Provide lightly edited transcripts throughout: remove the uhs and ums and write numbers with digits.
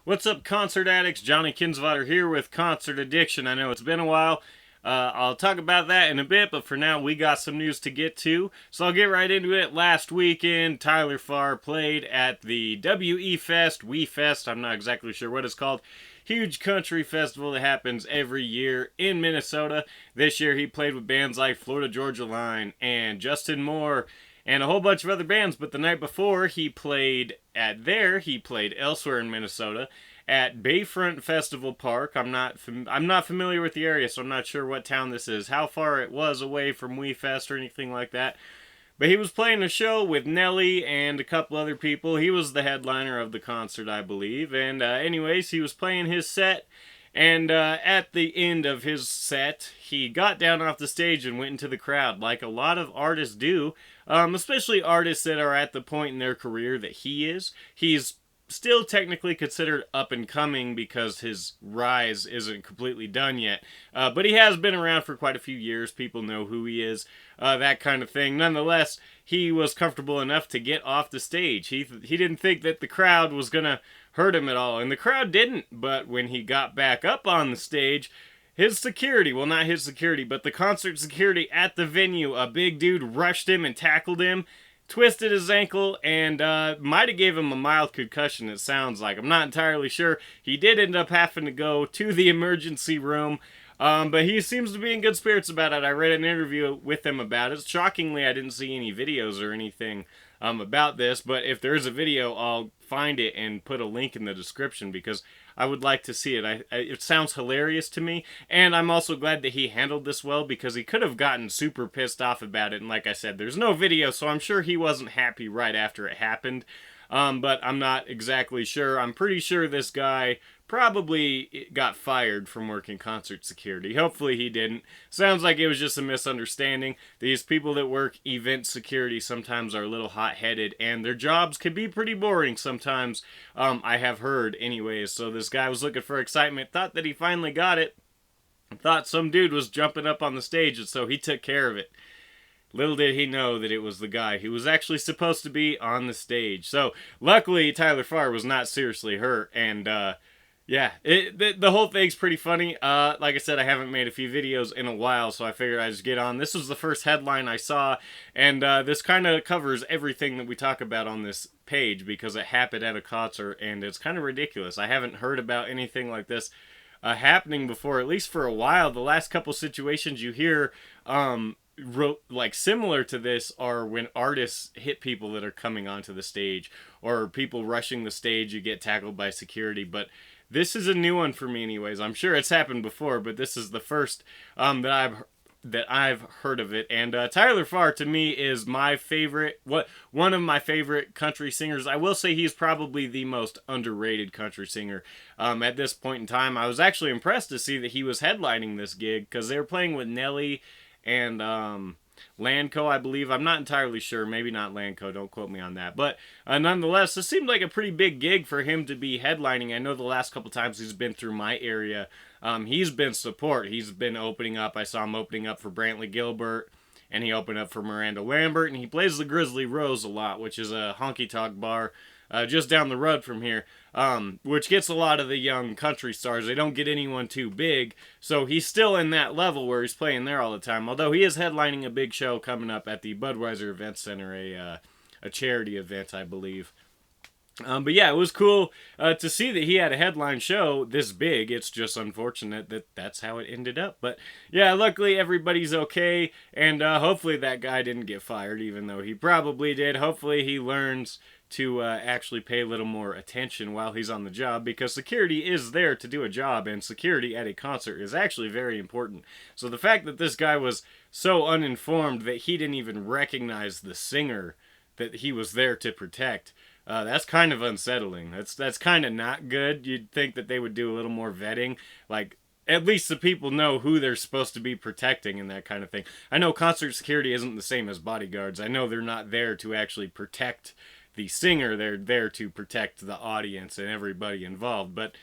What's up, concert addicts? Johnny Kinsvater here with Concert Addiction. I know it's been a while. I'll talk about that in a bit, but for now, we got some news to get to. So I'll get right into it. Last weekend, Tyler Farr played at the WE Fest, We Fest, I'm not exactly sure what it's called. Huge country festival that happens every year in Minnesota. This year, he played with bands like Florida Georgia Line and Justin Moore and a whole bunch of other bands. But the night before, he played elsewhere in Minnesota at Bayfront Festival Park. I'm not familiar with the area, so I'm not sure what town this is, how far it was away from We Fest or anything like that. But he was playing a show with Nelly and a couple other people. He was the headliner of the concert, I believe. And anyways, he was playing his set. And at the end of his set, he got down off the stage and went into the crowd, like a lot of artists do, especially artists that are at the point in their career that he is. He's still technically considered up and coming because his rise isn't completely done yet. But he has been around for quite a few years. People know who he is, that kind of thing. Nonetheless, he was comfortable enough to get off the stage. He didn't think that the crowd was going to hurt him at all, and the crowd didn't. But when he got back up on the stage, his security, well, not his security, but the concert security at the venue, a big dude rushed him and tackled him, twisted his ankle, and might have gave him a mild concussion, it sounds like. I'm not entirely sure. He did end up having to go to the emergency room, but he seems to be in good spirits about it. I read an interview with him about it. Shockingly, I didn't see any videos or anything about this, but if there is a video, I'll find it and put a link in the description because I would like to see it. It sounds hilarious to me, and I'm also glad that he handled this well because he could have gotten super pissed off about it, and like I said, there's no video, so I'm sure he wasn't happy right after it happened. But I'm not exactly sure. I'm pretty sure this guy probably got fired from working concert security. Hopefully he didn't. Sounds like it was just a misunderstanding. These people that work event security sometimes are a little hot-headed, and their jobs can be pretty boring sometimes, I have heard anyways. So this guy was looking for excitement, thought that he finally got it, thought some dude was jumping up on the stage, and so he took care of it. Little did he know that it was the guy who was actually supposed to be on the stage. So, luckily, Tyler Farr was not seriously hurt, and, yeah, the whole thing's pretty funny. Like I said, I haven't made a few videos in a while, so I figured I'd just get on. This was the first headline I saw, and this kind of covers everything that we talk about on this page, because it happened at a concert, and it's kind of ridiculous. I haven't heard about anything like this happening before, at least for a while. The last couple situations you hear, like similar to this, are when artists hit people that are coming onto the stage, or people rushing the stage, you get tackled by security. But this is a new one for me anyways. I'm sure it's happened before, but this is the first that I've heard of it. And Tyler Farr, to me, is my favorite, one of my favorite country singers. I will say he's probably the most underrated country singer at this point in time. I was actually impressed to see that he was headlining this gig, because they were playing with Nelly and Landco, I believe. I'm not entirely sure. Maybe not Landco. Don't quote me on that. But nonetheless, this seemed like a pretty big gig for him to be headlining. I know the last couple times he's been through my area, he's been support. He's been opening up. I saw him opening up for Brantley Gilbert, and he opened up for Miranda Lambert, and he plays the Grizzly Rose a lot, which is a honky-tonk bar just down the road from here, which gets a lot of the young country stars. They don't get anyone too big, so he's still in that level where he's playing there all the time, although he is headlining a big show coming up at the Budweiser Event Center, a charity event, I believe. But yeah, it was cool to see that he had a headline show this big. It's just unfortunate that that's how it ended up. But yeah, luckily everybody's okay, and hopefully that guy didn't get fired, even though he probably did. Hopefully he learns to actually pay a little more attention while he's on the job, because security is there to do a job, and security at a concert is actually very important. So the fact that this guy was so uninformed that he didn't even recognize the singer that he was there to protect, that's kind of unsettling. That's kind of not good. You'd think that they would do a little more vetting, like at least the people know who they're supposed to be protecting and that kind of thing. I know concert security isn't the same as bodyguards. I know they're not there to actually protect the singer. They're there to protect the audience and everybody involved. But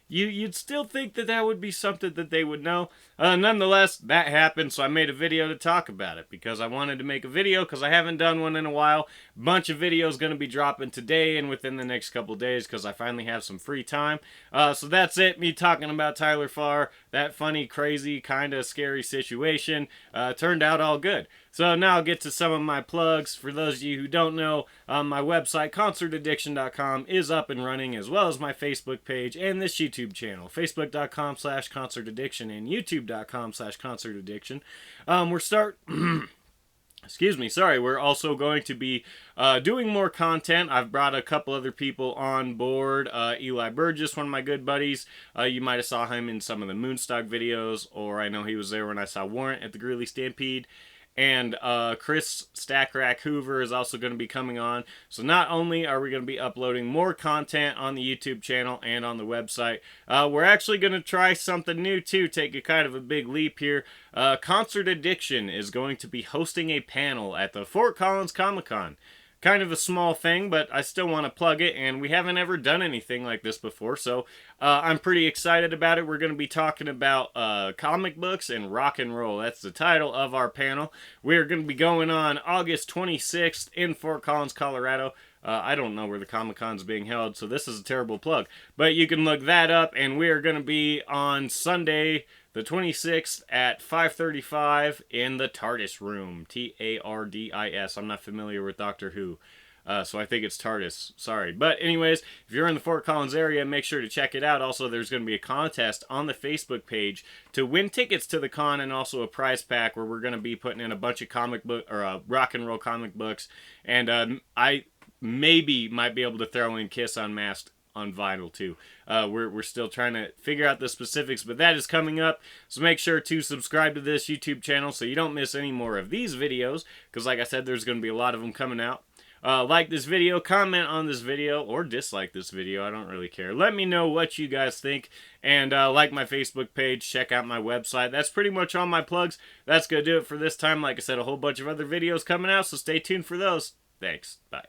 you'd still think that that would be something that they would know. Nonetheless, that happened, so I made a video to talk about it because I wanted to make a video because I haven't done one in a while. Bunch of videos going to be dropping today and within the next couple days because I finally have some free time. So that's it, me talking about Tyler Farr, that funny, crazy, kind of scary situation. Turned out all good. So now I'll get to some of my plugs. For those of you who don't know, my website, concertaddiction.com, is up and running, as well as my Facebook page and this YouTube channel, facebook.com/concertaddiction and youtube.com/concertaddiction. Excuse me, sorry, we're also going to be doing more content. I've brought a couple other people on board. Eli Burgess, one of my good buddies. You might have saw him in some of the Moonstock videos, or I know he was there when I saw Warrant at the Greeley Stampede. And Chris Stackrack Hoover is also going to be coming on. So not only are we going to be uploading more content on the YouTube channel and on the website, we're actually going to try something new too, take a kind of a big leap here. Concert Addiction is going to be hosting a panel at the Fort Collins Comic-Con. Kind of a small thing, but I still want to plug it, and we haven't ever done anything like this before, so I'm pretty excited about it. We're going to be talking about comic books and rock and roll. That's the title of our panel. We're going to be going on August 26th in Fort Collins, Colorado. I don't know where the Comic-Con's being held, so this is a terrible plug. But you can look that up, and we are going to be on Sunday, the 26th at 5:35 in the TARDIS room. TARDIS. I'm not familiar with Doctor Who, so I think it's TARDIS. Sorry. But anyways, if you're in the Fort Collins area, make sure to check it out. Also, there's going to be a contest on the Facebook page to win tickets to the con and also a prize pack where we're going to be putting in a bunch of comic book or rock and roll comic books. And I maybe might be able to throw in Kiss Unmasked on vinyl too. We're still trying to figure out the specifics, but that is coming up. So make sure to subscribe to this YouTube channel so you don't miss any more of these videos, because like I said, there's going to be a lot of them coming out. Like this video, comment on this video, or dislike this video. I don't really care. Let me know what you guys think, and like my Facebook page, check out my website. That's pretty much all my plugs. That's going to do it for this time. Like I said, a whole bunch of other videos coming out, so stay tuned for those. Thanks. Bye.